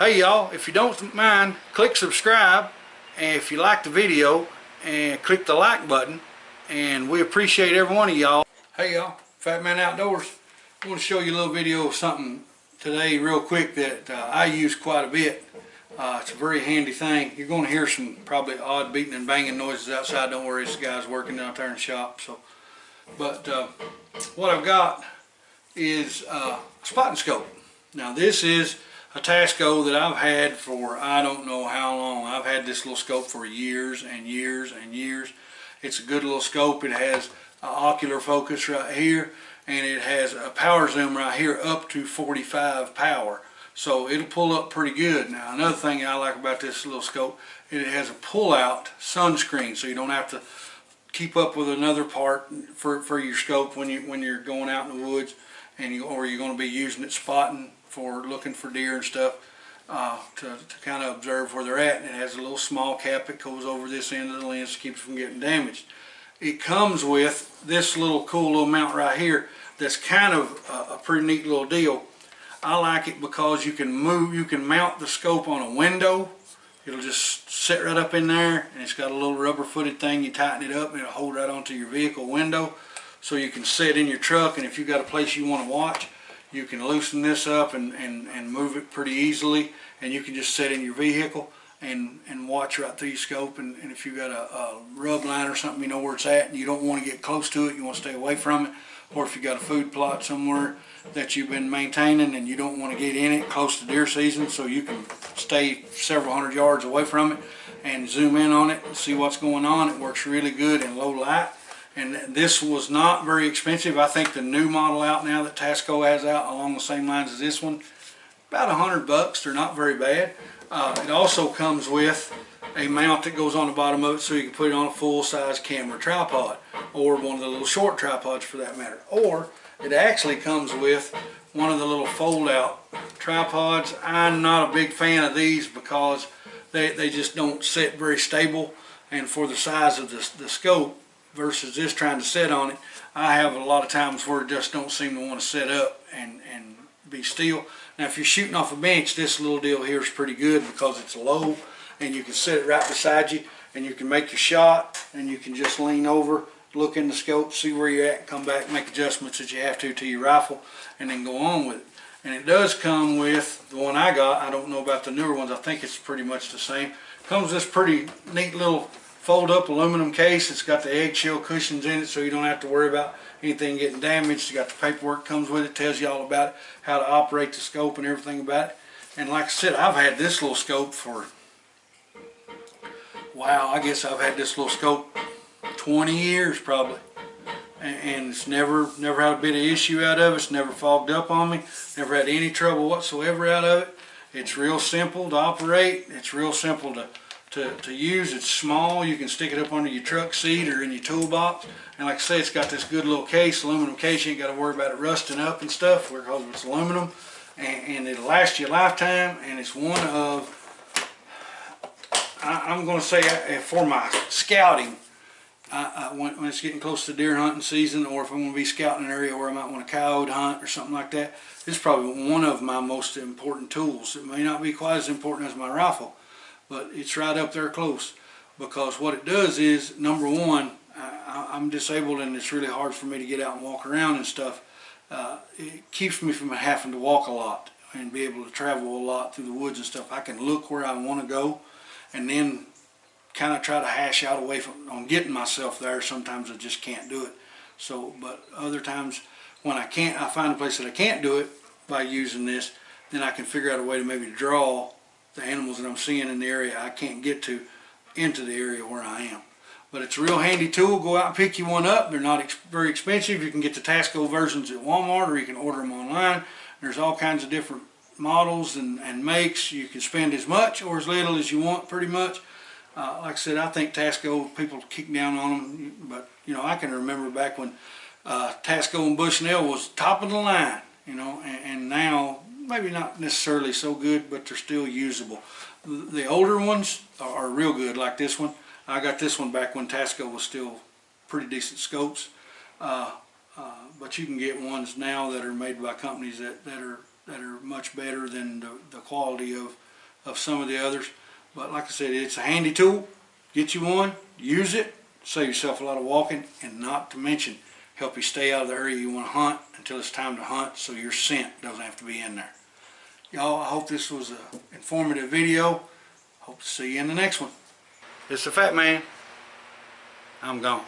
Hey y'all, if you don't mind, click subscribe, and if you like the video, and click the like button, and we appreciate every one of y'all. Hey y'all, Fat Man Outdoors. I want to show you a little video of something today real quick that I use quite a bit. It's a very handy thing. You're going to hear some probably odd beating and banging noises outside. Don't worry, it's the guys working out there in the shop. But what I've got is a spotting scope. Now this is a Tasco that I've had for I don't know how long. I've had this little scope for years and years and years. It's a good little scope. It has an ocular focus right here, and it has a power zoom right here up to 45 power. So it'll pull up pretty good. Now another thing I like about this little scope, it has a pull-out sunscreen, so you don't have to keep up with another part for your scope when you're going out in the woods, or you're going to be using it spotting for looking for deer and stuff, to kind of observe where they're at. And it has a little small cap that goes over this end of the lens to keep it from getting damaged. It comes with this little cool little mount right here that's kind of a pretty neat little deal. I like it because you can mount the scope on a window. It'll just sit right up in there, and it's got a little rubber footed thing. You tighten it up and it'll hold right onto your vehicle window, so you can sit in your truck, and if you've got a place you want to watch, you can loosen this up and move it pretty easily, and you can just sit in your vehicle and watch right through your scope. And if you've got a rub line or something, you know where it's at, and you don't want to get close to it, you want to stay away from it. Or if you've got a food plot somewhere that you've been maintaining and you don't want to get in it close to deer season, so you can stay several hundred yards away from it and zoom in on it and see what's going on. It works really good in low light. And this was not very expensive. I think the new model out now that Tasco has out along the same lines as this one, about $100. They're not very bad. It also comes with a mount that goes on the bottom of it, so you can put it on a full-size camera tripod, or one of the little short tripods for that matter. Or it actually comes with one of the little fold-out tripods. I'm not a big fan of these because they just don't sit very stable, and for the size of the scope versus this trying to sit on it, I have a lot of times where it just don't seem to want to sit up and be still. Now if you're shooting off a bench, this little deal here is pretty good because it's low, and you can sit it right beside you, and you can make your shot, and you can just lean over, look in the scope, see where you're at, come back, make adjustments that you have to your rifle, and then go on with it. And it does come with, the one I got, I don't know about the newer ones, I think it's pretty much the same. Comes with this pretty neat little fold-up aluminum case. It's got the eggshell cushions in it, so you don't have to worry about anything getting damaged. You got the paperwork comes with it, tells you all about it, how to operate the scope and everything about it. And like I said, I've had this little scope for, wow, I guess I've had this little scope 20 years probably, and it's never had a bit of issue out of it. It's never fogged up on me, never had any trouble whatsoever out of it. It's real simple to operate. It's real simple to use. It's small. You can stick it up under your truck seat or in your toolbox. And like I say, it's got this good little case, aluminum case. You ain't got to worry about it rusting up and stuff because it's aluminum, and it'll last you a lifetime. And it's one of, I'm going to say, for my scouting, when it's getting close to deer hunting season, or if I'm going to be scouting an area where I might want to coyote hunt or something like that, this is probably one of my most important tools. It may not be quite as important as my rifle, but it's right up there close, because what it does is, number one, I'm disabled and it's really hard for me to get out and walk around and stuff. It keeps me from having to walk a lot and be able to travel a lot through the woods and stuff. I can look where I want to go and then kind of try to hash out a way on getting myself there. Sometimes I just can't do it. So, but other times when I can't, I find a place that I can't do it by using this, then I can figure out a way to maybe draw the animals that I'm seeing in the area I can't get to into the area where I am. But it's a real handy tool. Go out and pick you one up. They're not very expensive. You can get the Tasco versions at Walmart, or you can order them online. There's all kinds of different models and makes. You can spend as much or as little as you want, pretty much. Like I said, I think Tasco, people kick down on them, but you know, I can remember back when Tasco and Bushnell was top of the line, you know, and now maybe not necessarily so good, but they're still usable. The older ones are real good, like this one. I got this one back when Tasco was still pretty decent scopes, but you can get ones now that are made by companies that are much better than the quality of of some of the others. But like I said, it's a handy tool. Get you one, use it, save yourself a lot of walking, and not to mention help you stay out of the area you want to hunt until it's time to hunt, so your scent doesn't have to be in there. Y'all, I hope this was an informative video. Hope to see you in the next one. It's the Fat Man. I'm gone.